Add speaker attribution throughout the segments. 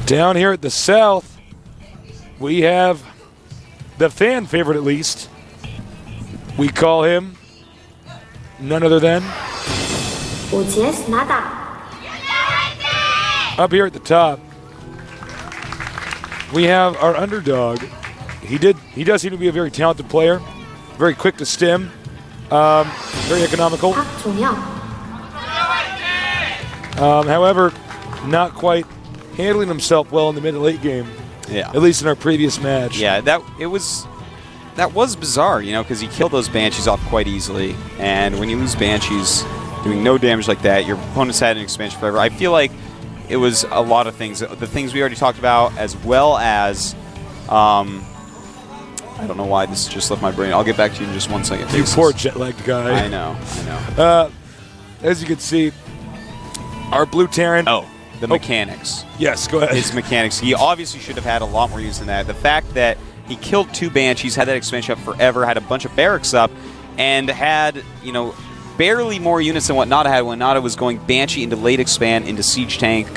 Speaker 1: Down here at the south, we have the fan favorite, at least. We call him none other than up here at the top. We have our underdog. He does seem to be a very talented player, very quick to stem, very economical. However, not quite handling himself well in the mid and late game.
Speaker 2: Yeah.
Speaker 1: At least in our previous match.
Speaker 2: Yeah, that was bizarre, you know, because he killed those Banshees off quite easily. And when you lose Banshees doing no damage like that, your opponents had an expansion forever. I feel like it was a lot of things. The things we already talked about, as well as, I don't know why this just left my brain. I'll get back to you in just 1 second.
Speaker 1: You poor jet-lagged guy.
Speaker 2: I know.
Speaker 1: As you can see, our blue Terran.
Speaker 2: Oh, the mechanics.
Speaker 1: Yes, go ahead.
Speaker 2: His mechanics. He obviously should have had a lot more use than that. The fact that he killed 2 Banshees, had that expansion up forever, had a bunch of barracks up, and had, you know, barely more units than what Nada had when Nada was going Banshee into late expand, into Siege Tank,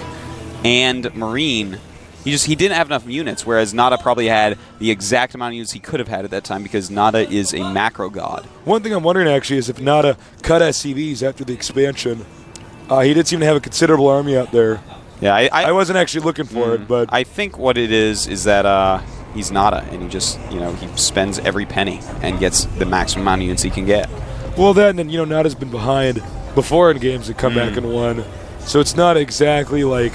Speaker 2: and Marine. He didn't have enough units, whereas Nada probably had the exact amount of units he could have had at that time because Nada is a macro god.
Speaker 1: One thing I'm wondering, actually, is if Nada cut SCVs after the expansion. He did seem to have a considerable army out there.
Speaker 2: Yeah,
Speaker 1: I wasn't actually looking for it, but
Speaker 2: I think what it is that he's Nada, and he just, you know, he spends every penny and gets the maximum amount of units he can get.
Speaker 1: Well, then, and you know, Nada's been behind before in games and come back and won, so it's not exactly like,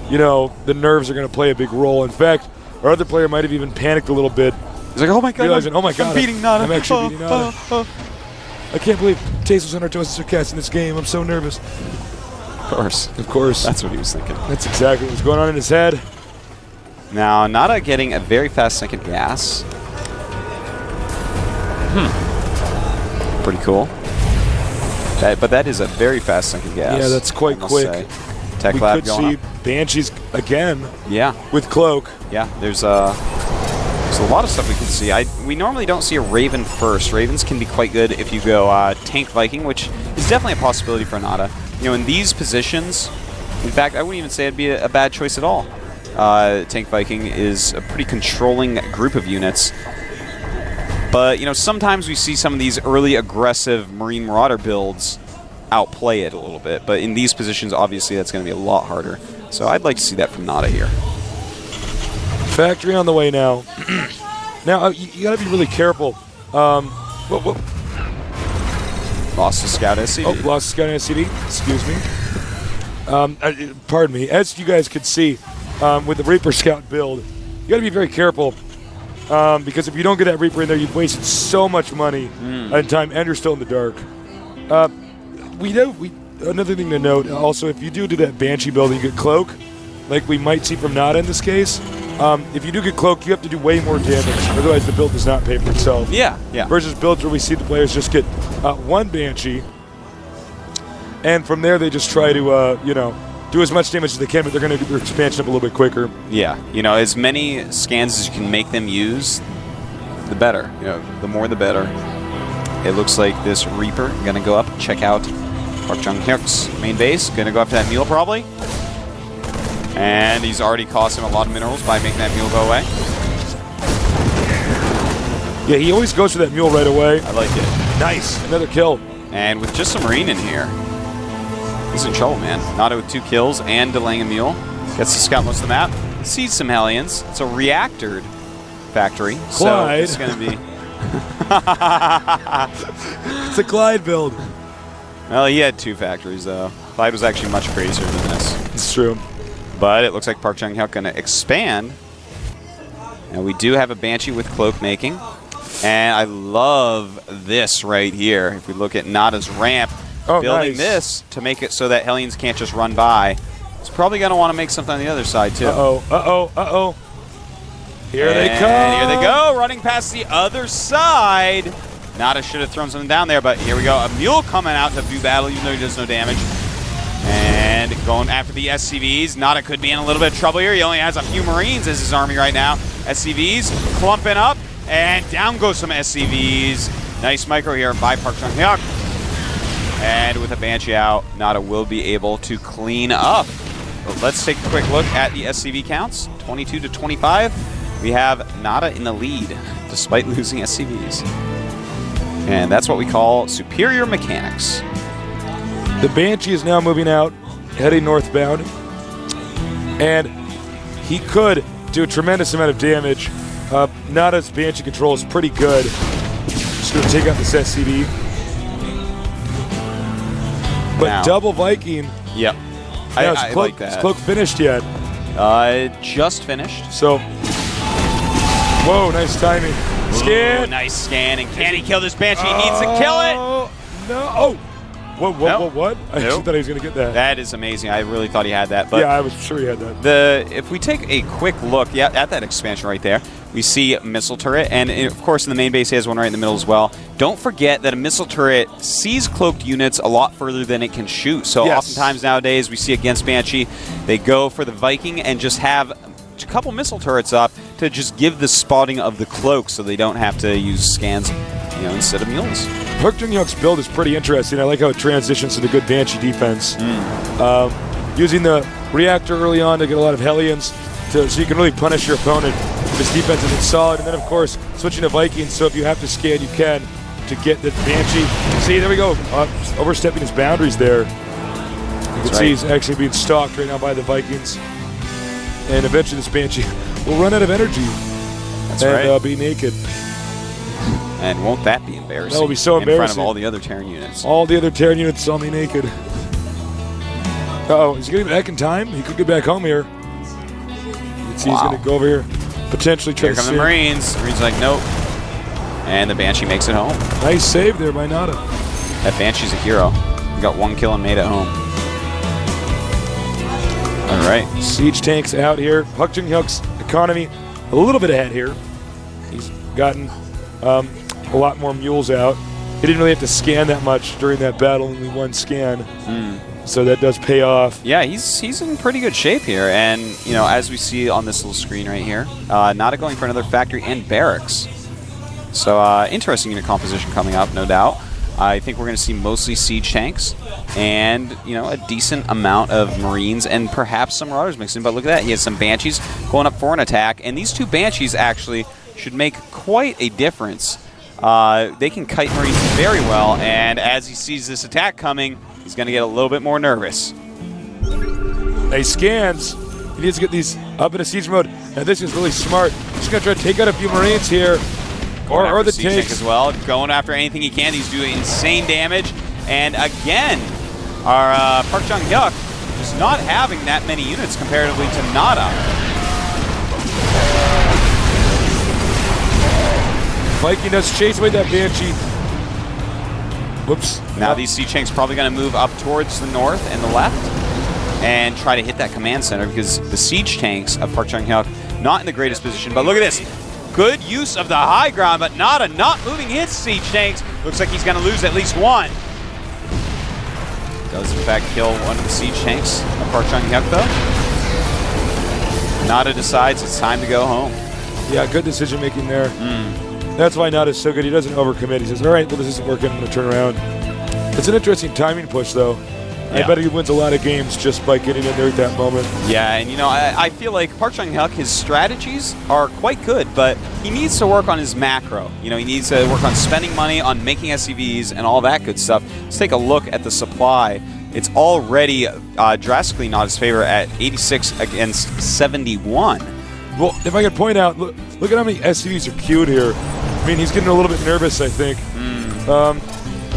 Speaker 1: you know, the nerves are going to play a big role. In fact, our other player might have even panicked a little bit.
Speaker 2: He's like, oh my god,
Speaker 1: realizing, oh my god,
Speaker 2: I'm beating Nada.
Speaker 1: I'm actually beating Nada. I can't believe Taze was on our toes and cast in this game. I'm so nervous. Of course.
Speaker 2: That's what he was thinking.
Speaker 1: That's exactly what was going on in his head.
Speaker 2: Now, Nada getting a very fast second gas. Pretty cool. But that is a very fast second gas.
Speaker 1: Yeah, that's quite quick.
Speaker 2: Tech
Speaker 1: we
Speaker 2: Lab
Speaker 1: could
Speaker 2: going
Speaker 1: see
Speaker 2: up.
Speaker 1: Banshees again.
Speaker 2: Yeah.
Speaker 1: With Cloak.
Speaker 2: Yeah, there's a lot of stuff we can see. We normally don't see a Raven first. Ravens can be quite good if you go Tank Viking, which is definitely a possibility for Nada. You know, in these positions, in fact, I wouldn't even say it'd be a bad choice at all. Tank Viking is a pretty controlling group of units. But, you know, sometimes we see some of these early aggressive Marine Marauder builds outplay it a little bit. But in these positions, obviously, that's going to be a lot harder. So I'd like to see that from Nada here.
Speaker 1: Factory on the way now. Now, you got to be really careful. Whoa.
Speaker 2: Lost the Scout SCV.
Speaker 1: Oh, lost the Scout SCV. Excuse me. Pardon me. As you guys could see, with the Reaper Scout build, you got to be very careful because if you don't get that Reaper in there, you've wasted so much money and time, and you're still in the dark. Another thing to note, also, if you do that Banshee build and you get Cloak, like we might see from Nada in this case, if you do get Cloak, you have to do way more damage, otherwise the build does not pay for itself.
Speaker 2: Yeah.
Speaker 1: Versus builds where we see the players just get 1 Banshee, and from there they just try to, you know, do as much damage as they can, but they're going to do their expansion up a little bit quicker.
Speaker 2: Yeah, you know, as many scans as you can make them use, the better. You know, the more the better. It looks like this Reaper going to go up, check out ParkjongHyuk's main base. Going to go after that mule probably. And he's already cost him a lot of minerals by making that mule go away.
Speaker 1: Yeah, he always goes for that mule right away.
Speaker 2: I like it.
Speaker 1: Nice. Another kill.
Speaker 2: And with just some Marine in here, he's in trouble, man. Nada with 2 kills and delaying a mule. Gets to scout most of the map. Sees some Hellions. It's a reactored factory.
Speaker 1: Clyde.
Speaker 2: So it's going to be...
Speaker 1: It's a Clyde build.
Speaker 2: Well, he had 2 factories, though. Clyde was actually much crazier than this.
Speaker 1: It's true.
Speaker 2: But it looks like ParkjongHyuk going to expand. And we do have a Banshee with Cloak making. And I love this right here. If we look at Nada's ramp, building this to make it so that Hellions can't just run by. He's probably going to want to make something on the other side, too.
Speaker 1: Uh-oh. Here they come.
Speaker 2: Here they go, running past the other side. Nada should have thrown something down there, but here we go. A mule coming out to do battle, even though he does no damage. And going after the SCVs. Nada could be in a little bit of trouble here. He only has a few Marines as his army right now. SCVs clumping up, and down goes some SCVs. Nice micro here by ParkjongHyuk. And with a Banshee out, Nada will be able to clean up. But let's take a quick look at the SCV counts. 22 to 25. We have Nada in the lead, despite losing SCVs. And that's what we call superior mechanics.
Speaker 1: The Banshee is now moving out, heading northbound. And he could do a tremendous amount of damage. Nada's Banshee control is pretty good. Just going to take out this SCV. But
Speaker 2: Now,
Speaker 1: double Viking.
Speaker 2: Yep. I like that.
Speaker 1: Is Cloak finished yet?
Speaker 2: Just finished.
Speaker 1: So, whoa, nice timing. Scan.
Speaker 2: Ooh, nice scan. And can he kill this Banshee? He needs to kill it.
Speaker 1: No. Oh. What? I actually thought he was going to get that.
Speaker 2: That is amazing. I really thought he had that. But
Speaker 1: yeah, I was sure he had that.
Speaker 2: If we take a quick look at that expansion right there, we see missile turret, and of course in the main base he has one right in the middle as well. Don't forget that a missile turret sees cloaked units a lot further than it can shoot. So oftentimes nowadays we see against Banshee, they go for the Viking and just have a couple missile turrets up to just give the spotting of the cloak so they don't have to use scans, instead of mules.
Speaker 1: ParkjongHyuk's build is pretty interesting. I like how it transitions to the good Banshee defense. Using the reactor early on to get a lot of Hellions, so you can really punish your opponent if his defense isn't solid. And then, of course, switching to Vikings, so if you have to scan, you can to get the Banshee. See, there we go. Overstepping his boundaries there. You can see he's actually being stalked right now by the Vikings. And eventually this Banshee will run out of energy and be naked.
Speaker 2: And won't that be embarrassing?
Speaker 1: That will be so embarrassing.
Speaker 2: In front of all the other Terran units.
Speaker 1: All the other Terran units saw me naked. Uh-oh, is he getting back in time? He could get back home here. You can see he's going to go over here, potentially try to save.
Speaker 2: Here come the Marines. Marines like, nope. And the Banshee makes it home.
Speaker 1: Nice save there by Nada.
Speaker 2: That Banshee's a hero. He got one kill and made it home. All right.
Speaker 1: Siege tanks out here. ParkjongHyuk's economy a little bit ahead here. He's gotten a lot more mules out. He didn't really have to scan that much during that battle, only one scan. So that does pay off.
Speaker 2: Yeah, he's in pretty good shape here. And, as we see on this little screen right here, Nada going for another factory and barracks. So interesting unit composition coming up, no doubt. I think we're going to see mostly siege tanks and, a decent amount of Marines and perhaps some Marauders mixed in. But look at that. He has some Banshees going up for an attack. And these two Banshees actually should make quite a difference. They can kite Marines very well. And as he sees this attack coming, he's going to get a little bit more nervous.
Speaker 1: He scans. He needs to get these up into siege mode. And this is really smart. He's going to try to take out a few Marines here. Or the tanks
Speaker 2: as well, going after anything he can. He's doing insane damage, and again, our ParkjongHyuk just not having that many units comparatively to Nada.
Speaker 1: Viking does chase away that Banshee. Whoops.
Speaker 2: Now these siege tanks probably going to move up towards the north and the left, and try to hit that command center because the siege tanks of ParkjongHyuk not in the greatest position. But look at this. Good use of the high ground, but Nada not moving his siege tanks. Looks like he's going to lose at least one. Does, in fact, kill one of the siege tanks of ParkjongHyuk, though. Nada decides it's time to go home.
Speaker 1: Yeah, good decision-making there. That's why Nada's so good. He doesn't overcommit. He says, all right, well, this isn't working. I'm going to turn around. It's an interesting timing push, though. I bet he wins a lot of games just by getting in there at that moment.
Speaker 2: Yeah, and I feel like ParkjongHyuk, his strategies are quite good, but he needs to work on his macro. He needs to work on spending money, on making SCVs, and all that good stuff. Let's take a look at the supply. It's already drastically not his favor at 86 against 71.
Speaker 1: Well, if I could point out, look at how many SCVs are queued here. I mean, he's getting a little bit nervous, I think.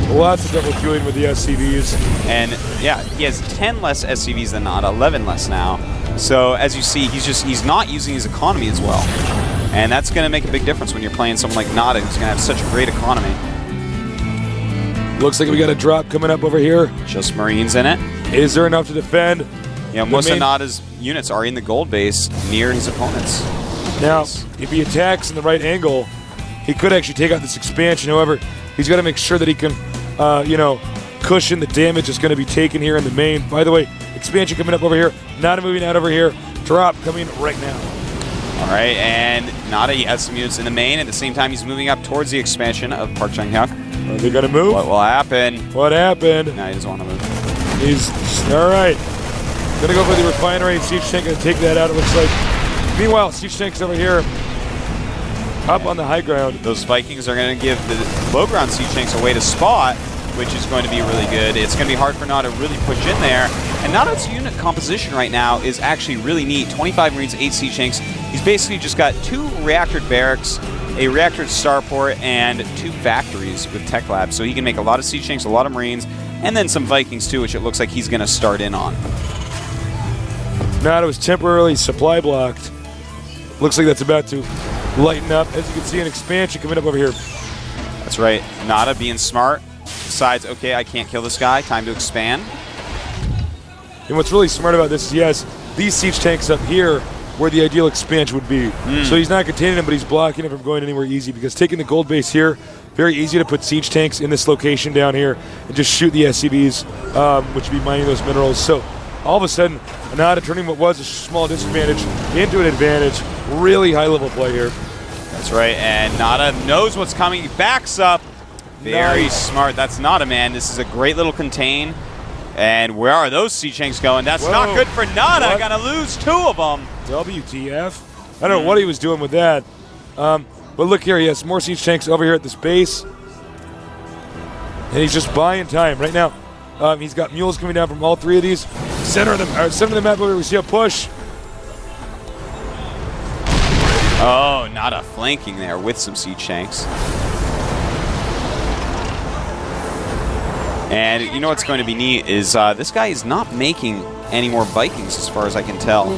Speaker 1: Lots of double queuing with the SCVs.
Speaker 2: And yeah, he has 10 less SCVs than Nada, 11 less now. So as you see, he's not using his economy as well. And that's going to make a big difference when you're playing someone like Nada, who's going to have such a great economy.
Speaker 1: Looks like we got a drop coming up over here.
Speaker 2: Just Marines in it.
Speaker 1: Is there enough to defend?
Speaker 2: Most of Nada's units are in the gold base near his opponents.
Speaker 1: Now, if he attacks in the right angle, he could actually take out this expansion. However, he's got to make sure that he can, cushion the damage that's going to be taken here in the main. By the way, expansion coming up over here. Nada moving out over here. Drop coming right now.
Speaker 2: All right, and Nada, he has some units in the main. At the same time, he's moving up towards the expansion of ParkjongHyuk.
Speaker 1: Are they going to move?
Speaker 2: What will happen?
Speaker 1: What happened?
Speaker 2: No, he doesn't want to move.
Speaker 1: He's all right. Gonna go for the refinery. Siege tank gonna take that out, it looks like. Meanwhile, Siege tank's over here. Up on the high ground.
Speaker 2: Those Vikings are going to give the low ground siege tanks a way to spot, which is going to be really good. It's going to be hard for Nada to really push in there. And Nada's unit composition right now is actually really neat. 25 Marines, 8 siege tanks. He's basically just got 2 reactored barracks, a reactored starport, and 2 factories with tech labs. So he can make a lot of siege tanks, a lot of Marines, and then some Vikings too, which it looks like he's going to start in on.
Speaker 1: Nada was temporarily supply blocked. Looks like that's about to lighten up. As you can see, an expansion coming up over here.
Speaker 2: That's right. Nada being smart decides, okay, I can't kill this guy. Time to expand.
Speaker 1: And what's really smart about this is he has these siege tanks up here where the ideal expansion would be. So he's not containing them, but he's blocking it from going anywhere easy, because taking the gold base here, very easy to put siege tanks in this location down here and just shoot the SCVs, which would be mining those minerals. So all of a sudden, Nada turning what was a small disadvantage into an advantage. Really high-level play here.
Speaker 2: That's right, and Nada knows what's coming. He backs up. Very smart. That's Nada, man. This is a great little contain. And where are those siege tanks going? That's not good for Nada. Gonna lose 2 of them.
Speaker 1: WTF. I don't know what he was doing with that. But look here, he has more siege tanks over here at this base. And he's just buying time. Right now, he's got mules coming down from all 3 of these. Center of the map over here, we see a push.
Speaker 2: Oh, Nada flanking there with some siege tanks. And you know what's going to be neat is this guy is not making any more Vikings as far as I can tell.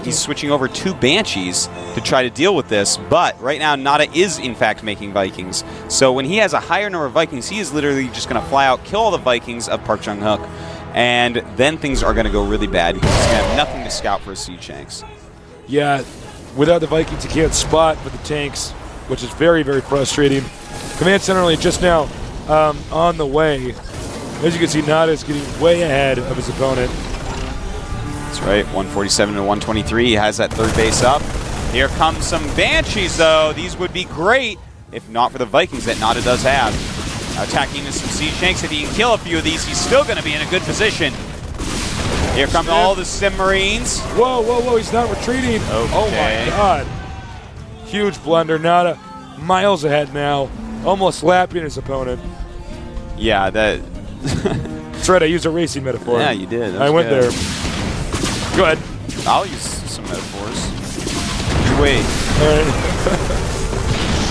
Speaker 2: He's switching over to Banshees to try to deal with this, but right now Nada is in fact making Vikings. So when he has a higher number of Vikings, he is literally just going to fly out, kill all the Vikings of ParkjongHyuk, and then things are going to go really bad because he's going to have nothing to scout for his siege tanks.
Speaker 1: Yeah, without the Vikings, he can't spot with the tanks, which is very, very frustrating. Command Center only just now on the way. As you can see, Nada is getting way ahead of his opponent.
Speaker 2: That's right, 147 to 123. He has that 3rd base up. Here comes some Banshees, though. These would be great if not for the Vikings that Nada does have. Attacking with some siege tanks. If he can kill a few of these, he's still going to be in a good position. Here come all the Sim Marines.
Speaker 1: Whoa, whoa, whoa, he's not retreating. Okay. Oh my god. Huge blunder. Nada miles ahead now. Almost lapping his opponent.
Speaker 2: Yeah, that...
Speaker 1: That's right, I used a racing metaphor.
Speaker 2: Yeah, you did.
Speaker 1: I went there. Go ahead.
Speaker 2: I'll use some metaphors. You wait.
Speaker 1: All right.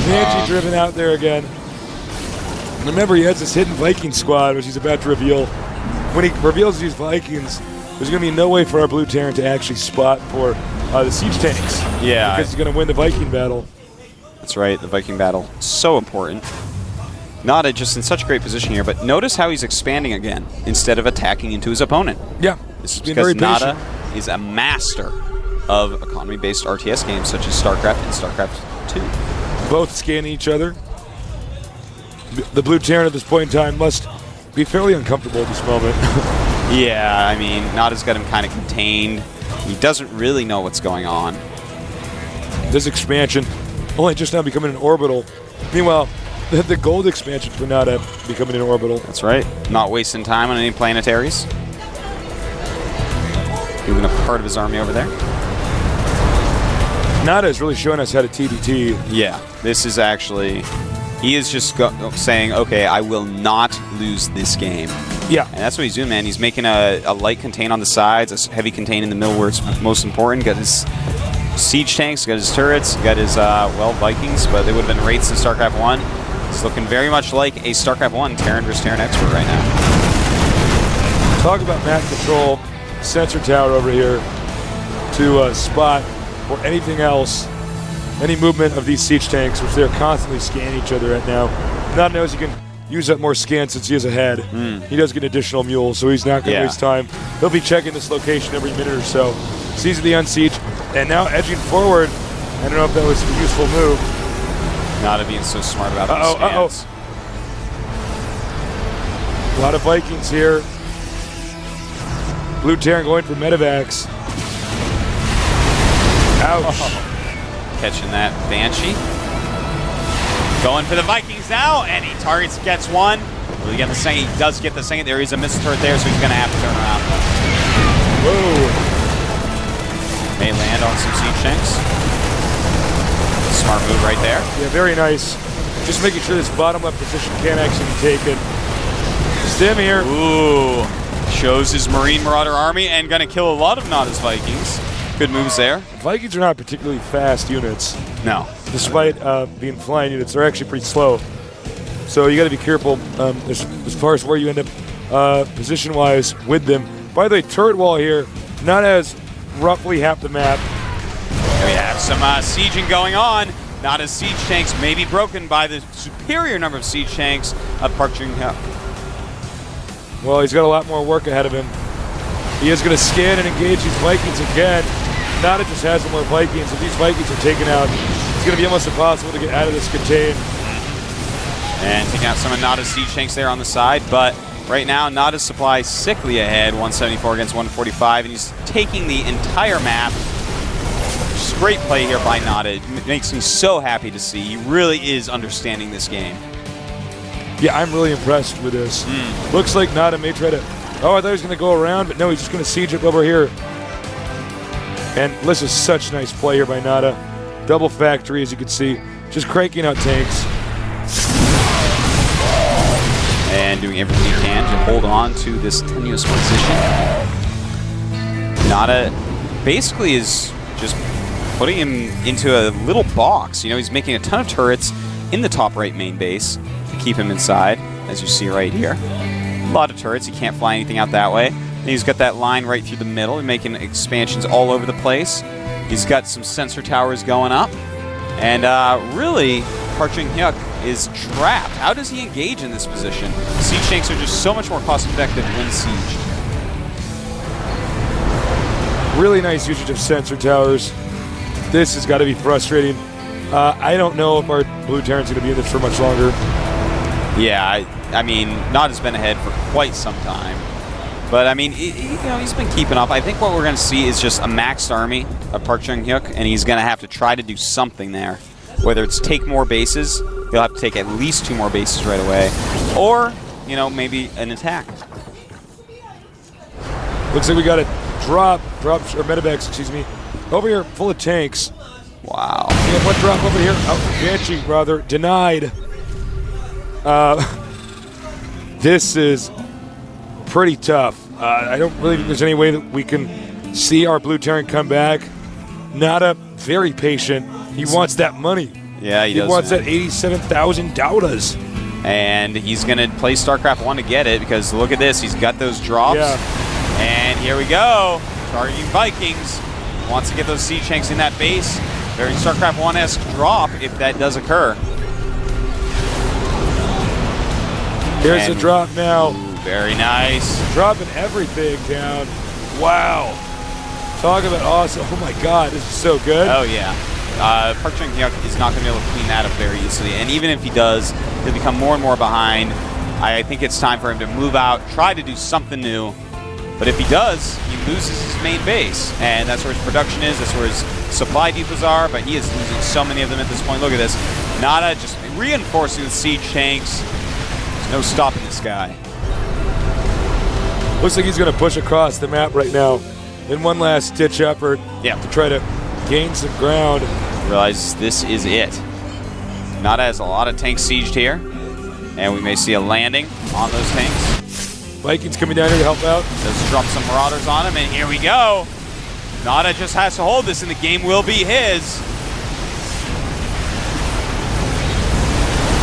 Speaker 1: Banshee driven out there again. Remember, he has this hidden Viking squad, which he's about to reveal. When he reveals these Vikings, there's going to be no way for our Blue Terran to actually spot for the siege tanks.
Speaker 2: Yeah.
Speaker 1: Because he's going to win the Viking battle.
Speaker 2: That's right, the Viking battle. So important. Nada just in such a great position here, but notice how he's expanding again instead of attacking into his opponent.
Speaker 1: Yeah.
Speaker 2: This is because Nada is a master of economy-based RTS games such as StarCraft and StarCraft II.
Speaker 1: Both scanning each other. The Blue Terran at this point in time must be fairly uncomfortable at this moment.
Speaker 2: Yeah, I mean, Nada's got him kind of contained. He doesn't really know what's going on.
Speaker 1: This expansion only just now becoming an orbital. Meanwhile, the gold expansion for Nada becoming an orbital.
Speaker 2: That's right. Not wasting time on any planetaries. Moving a part of his army over there.
Speaker 1: Nada is really showing us how to TBT.
Speaker 2: Yeah, this is actually... He is just saying, okay, I will not lose this game.
Speaker 1: Yeah.
Speaker 2: And that's what he's doing, man. He's making a light contain on the sides, a heavy contain in the middle where it's most important. Got his siege tanks, got his turrets, got his, Vikings, but they would have been rates in StarCraft 1. He's looking very much like a StarCraft 1 Terran vs. Terran expert right now.
Speaker 1: Talk about map control, sensor tower over here to spot or anything else. Any movement of these siege tanks, which they're constantly scanning each other right now. Nada knows he can use up more scans since he has a head. He does get additional mules, so he's not going to waste time. He'll be checking this location every minute or so. Sees the unsiege, and now edging forward. I don't know if that was a useful move.
Speaker 2: Nada being so smart about these scans.
Speaker 1: A lot of Vikings here. Blue Terran going for medevacs. Ouch.
Speaker 2: Catching that Banshee. Going for the Vikings now, and he gets one. Will he get the second? He does get the second. There is a missile turret there, so he's going to have to turn around.
Speaker 1: Whoa.
Speaker 2: May land on some siege tanks. Smart move right there.
Speaker 1: Yeah, very nice. Just making sure this bottom left position can't actually be taken. Stim here.
Speaker 2: Ooh. Shows his Marine Marauder army and going to kill a lot of Nada's Vikings. Good moves there.
Speaker 1: Vikings are not particularly fast units.
Speaker 2: No.
Speaker 1: Despite being flying units, they're actually pretty slow. So you got to be careful as far as where you end up position-wise with them. By the way, turret wall here, not as roughly half the map.
Speaker 2: Here we have some sieging going on. Nada's siege tanks may be broken by the superior number of siege tanks of ParkjongHyuk.
Speaker 1: Well, he's got a lot more work ahead of him. He is going to scan and engage these Vikings again. Nada just has some more Vikings. If these Vikings are taken out, it's going to be almost impossible to get out of this contain.
Speaker 2: And taking out some of Nada's siege tanks there on the side, but right now Nada's supply sickly ahead, 174 against 145, and he's taking the entire map. Just great play here by Nada. It makes me so happy to see. He really is understanding this game.
Speaker 1: Yeah, I'm really impressed with this. Looks like Nada may try to... Oh, I thought he was going to go around, but no, he's just going to siege up over here. And this is such nice play here by Nada. Double factory, as you can see. Just cranking out tanks.
Speaker 2: And doing everything he can to hold on to this tenuous position. Nada basically is just putting him into a little box. You know, he's making a ton of turrets in the top right main base to keep him inside, as you see right here. A lot of turrets. He can't fly anything out that way. And he's got that line right through the middle and making expansions all over the place. He's got some sensor towers going up. And really, ParkjongHyuk is trapped. How does he engage in this position? Siege tanks are just so much more cost-effective when sieged.
Speaker 1: Really nice usage of sensor towers. This has got to be frustrating. I don't know if our Blue Terran's going to be in this for much longer.
Speaker 2: Yeah, I mean, Nada's been ahead for quite some time. But, I mean, you know, he's been keeping up. I think what we're going to see is just a maxed army of ParkjongHyuk, and he's going to have to try to do something there. Whether it's take more bases, he'll have to take at least 2 more bases right away. Or, you know, maybe an attack.
Speaker 1: Looks like we got a drop, or medevacs, excuse me, over here full of tanks.
Speaker 2: Wow.
Speaker 1: And one drop over here. Oh, Banshee, rather, denied. This is pretty tough. I don't really think there's any way that we can see our Blue Terran come back. Nada, very patient. He wants that money.
Speaker 2: Yeah, he does.
Speaker 1: He wants that 87,000 Daudas.
Speaker 2: And he's going to play StarCraft I to get it, because look at this. He's got those drops.
Speaker 1: Yeah.
Speaker 2: And here we go. Targeting Vikings. Wants to get those siege tanks in that base. Very StarCraft I-esque drop if that does occur.
Speaker 1: Here's the drop now.
Speaker 2: Very nice.
Speaker 1: Dropping everything down. Wow. Talk about awesome. Oh my God, this is so good.
Speaker 2: Oh yeah. ParkjongHyuk is not going to be able to clean that up very easily. And even if he does, he'll become more and more behind. I think it's time for him to move out, try to do something new. But if he does, he loses his main base. And that's where his production is, that's where his supply depots are. But he is losing so many of them at this point. Look at this. Nada just reinforcing the siege tanks. There's no stopping this guy.
Speaker 1: Looks like he's going to push across the map right now in one last ditch effort to try to gain some ground.
Speaker 2: Realize this is it. Nada has a lot of tanks sieged here, and we may see a landing on those tanks.
Speaker 1: Vikings coming down here to help out.
Speaker 2: Let's drop some Marauders on him, and here we go. Nada just has to hold this, and the game will be his.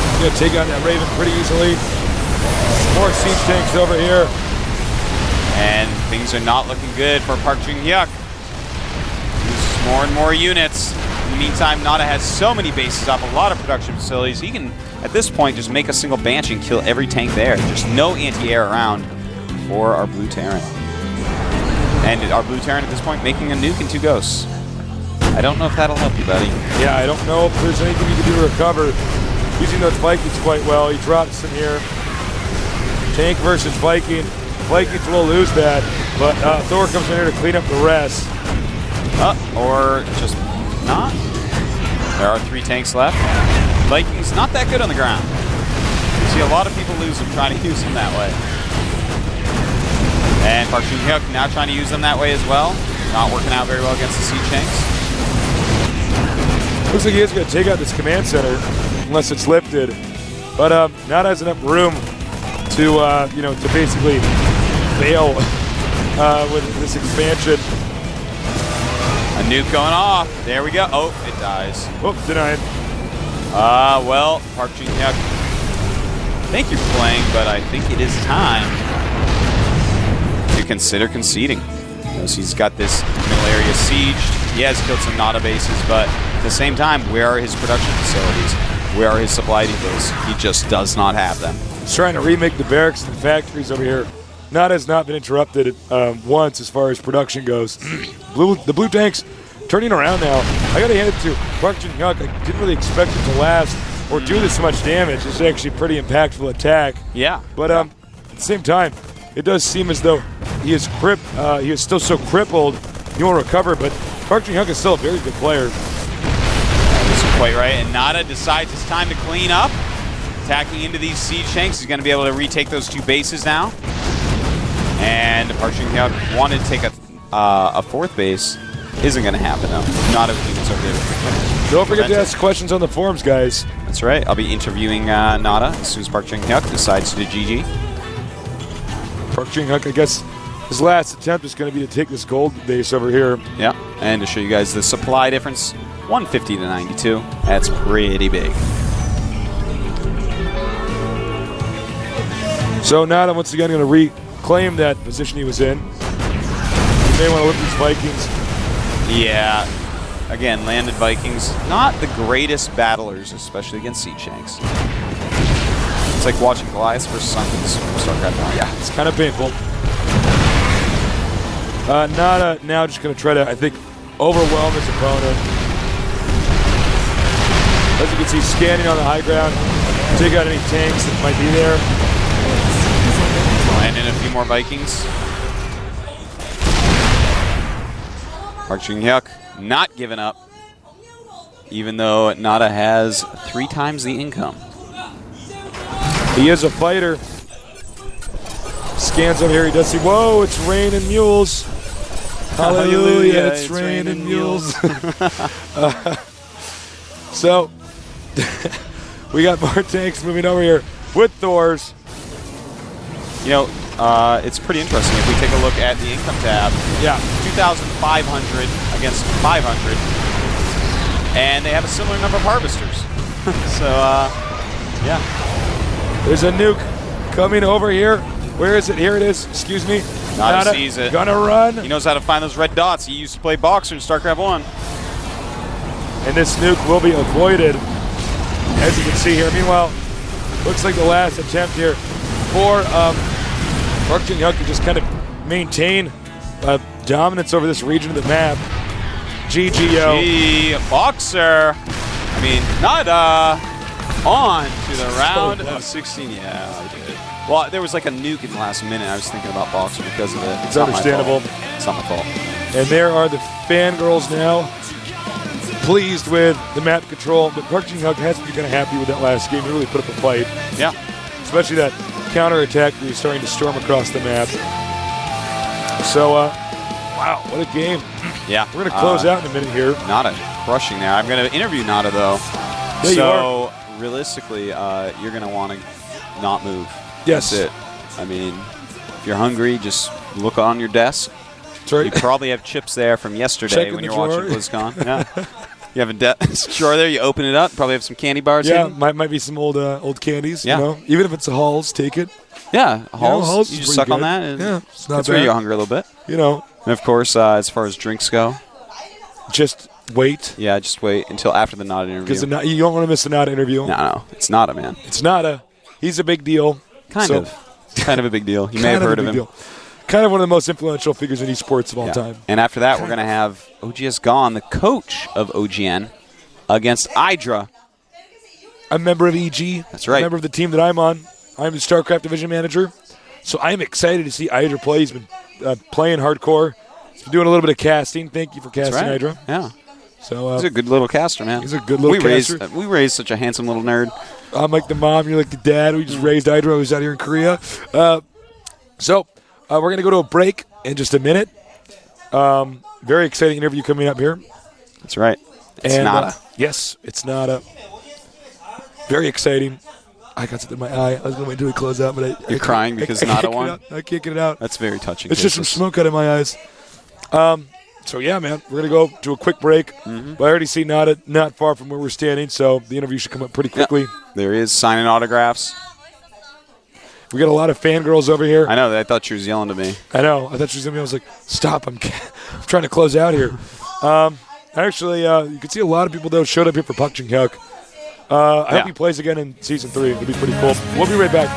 Speaker 1: He's going to take on that Raven pretty easily. More siege tanks over here.
Speaker 2: And things are not looking good for ParkjongHyuk. Loses more and more units. In the meantime, Nada has so many bases up, a lot of production facilities. He can, at this point, just make a single Banshee and kill every tank there. Just no anti-air around for our Blue Terran. And our Blue Terran at this point making a nuke and 2 ghosts. I don't know if that'll help you, buddy. Yeah,
Speaker 1: I don't know if there's anything you can do to recover. Using those Vikings quite well. He drops them here. Tank versus Viking. Vikings will lose that, but Thor comes in here to clean up the rest.
Speaker 2: Or just not. There are 3 tanks left. Vikings not that good on the ground. You see a lot of people lose them trying to use them that way. And ParkjongHyuk now trying to use them that way as well. Not working out very well against the Siege tanks.
Speaker 1: Looks like he is going to take out this command center unless it's lifted. But Nada has enough room to, to basically fail with this expansion.
Speaker 2: A nuke going off. There we go. Oh, it dies.
Speaker 1: Oh, denied.
Speaker 2: Well, ParkjongHyuk, thank you for playing, but I think it is time to consider conceding. Notice he's got this middle area sieged. He has killed some Nada bases, but at the same time, where are his production facilities? Where are his supply depots? He just does not have them.
Speaker 1: He's trying to remake the barracks and the factories over here. Nada has not been interrupted once as far as production goes. The blue tanks turning around now. I got to hand it to ParkjongHyuk. I didn't really expect it to last or do this much damage. It's actually a pretty impactful attack.
Speaker 2: Yeah.
Speaker 1: But at the same time, it does seem as though he is still so crippled. He won't recover, but ParkjongHyuk is still a very good player.
Speaker 2: That's quite right. And Nada decides it's time to clean up. Attacking into these siege tanks. He's going to be able to retake those 2 bases now. And ParkjongHyuk wanted to take a 4th base. Isn't going to happen, though. Not everything is over there.
Speaker 1: Don't forget to ask questions on the forums, guys.
Speaker 2: That's right. I'll be interviewing Nada as soon as ParkjongHyuk decides to do GG.
Speaker 1: ParkjongHyuk, I guess, his last attempt is going to be to take this gold base over here.
Speaker 2: Yeah, and to show you guys the supply difference, 150 to 92. That's pretty big.
Speaker 1: So Nada once again going to reclaim that position he was in. You may want to look at these Vikings.
Speaker 2: Yeah, again, landed Vikings, not the greatest battlers, especially against siege tanks. It's like watching Goliath versus Sunkins from StarCraft I.
Speaker 1: Yeah, it's kind of painful. Nada now just going to try to, I think, overwhelm his opponent. As you can see, scanning on the high ground, take out any tanks that might be there.
Speaker 2: Land in a few more Vikings. ParkjongHyuk not giving up, even though Nada has 3 times the income.
Speaker 1: He is a fighter. Scans over here, he does see, whoa, it's raining mules. Hallelujah, it's raining mules. So, we got more tanks moving over here with Thors.
Speaker 2: You know, it's pretty interesting if we take a look at the income tab.
Speaker 1: Yeah.
Speaker 2: 2,500 against 500. And they have a similar number of harvesters. So, yeah.
Speaker 1: There's a nuke coming over here. Where is it? Here it is. Excuse me.
Speaker 2: Nada sees it.
Speaker 1: Gonna run.
Speaker 2: He knows how to find those red dots. He used to play Boxer in StarCraft I.
Speaker 1: And this nuke will be avoided, as you can see here. Meanwhile, looks like the last attempt here for ParkjongHyuk to just kind of maintain dominance over this region of the map. GGO.
Speaker 2: Boxer. I mean, Nada on to the round of 16. Yeah, I did. Well, there was like a nuke in the last minute. I was thinking about Boxer because of it.
Speaker 1: It's understandable.
Speaker 2: It's not my fault.
Speaker 1: And there are the fangirls now, pleased with the map control. But ParkjongHyuk has to be kind of happy with that last game. He really put up a fight.
Speaker 2: Yeah.
Speaker 1: Especially that counter-attack where he's starting to storm across the map. So, wow, what a game.
Speaker 2: Yeah.
Speaker 1: We're going to close out in a minute here.
Speaker 2: Nada crushing there. I'm going to interview Nada, though.
Speaker 1: Yeah,
Speaker 2: so, realistically, you're going to want to not move.
Speaker 1: Yes.
Speaker 2: That's it. I mean, if you're hungry, just look on your desk.
Speaker 1: That's right.
Speaker 2: You probably have chips there from yesterday when you're watching BlizzCon. Yeah. You have a drawer there. You open it up. Probably have some candy bars.
Speaker 1: Yeah,
Speaker 2: hidden.
Speaker 1: might be some old candies.
Speaker 2: Yeah.
Speaker 1: You know, even if it's a Halls, take it.
Speaker 2: Yeah, Halls.
Speaker 1: Halls
Speaker 2: You
Speaker 1: is
Speaker 2: just
Speaker 1: pretty
Speaker 2: suck on
Speaker 1: good.
Speaker 2: that. And
Speaker 1: Yeah, it's not
Speaker 2: that's where
Speaker 1: bad.
Speaker 2: you're hungry a little bit.
Speaker 1: You know,
Speaker 2: And of course, as far as drinks go,
Speaker 1: just wait.
Speaker 2: yeah, just wait until after the Nada interview.
Speaker 1: Because you don't want to miss the Nada interview.
Speaker 2: No, it's Nada, man.
Speaker 1: It's Nada. He's a big deal.
Speaker 2: Kind of a big deal. You may have
Speaker 1: Kind of
Speaker 2: heard
Speaker 1: a
Speaker 2: of
Speaker 1: big
Speaker 2: him.
Speaker 1: deal. Kind of one of the most influential figures in esports of all
Speaker 2: Yeah.
Speaker 1: time.
Speaker 2: And after that, we're going to have OGS Gone, the coach of OGN, against Hydra.
Speaker 1: I'm a member of EG.
Speaker 2: That's right.
Speaker 1: A member of the team that I'm on. I'm the StarCraft division manager. So I'm excited to see Hydra play. He's been playing hardcore. He's been doing a little bit of casting. Thank you for casting,
Speaker 2: That's right.
Speaker 1: Hydra.
Speaker 2: Yeah.
Speaker 1: So
Speaker 2: He's a good little caster, man.
Speaker 1: he's a good little caster.
Speaker 2: We raised such a handsome little nerd.
Speaker 1: I'm like the mom. You're like the dad. We just raised Hydra. Who's out here in Korea. So We're going to go to a break in just a minute. Very exciting interview coming up here.
Speaker 2: That's right. It's
Speaker 1: And,
Speaker 2: Nada.
Speaker 1: yes, it's Nada. Very exciting. I got something in my eye. I was going to wait until we close out, but
Speaker 2: You're crying because Nada won?
Speaker 1: I can't get it out.
Speaker 2: That's very touching.
Speaker 1: It's just some smoke out of my eyes. So, yeah, man, we're going to go to a quick break. But I already see Nada not far from where we're standing, so the interview should come up pretty quickly.
Speaker 2: There he is, signing autographs.
Speaker 1: We got a lot of fangirls over here.
Speaker 2: I know. I thought she was yelling to me.
Speaker 1: I know. I thought she was going to be. I was like, stop. I'm trying to close out here. Actually, you can see a lot of people, though, showed up here for ParkjongHyuk. I hope he plays again in Season 3. It'll be pretty cool. We'll be right back.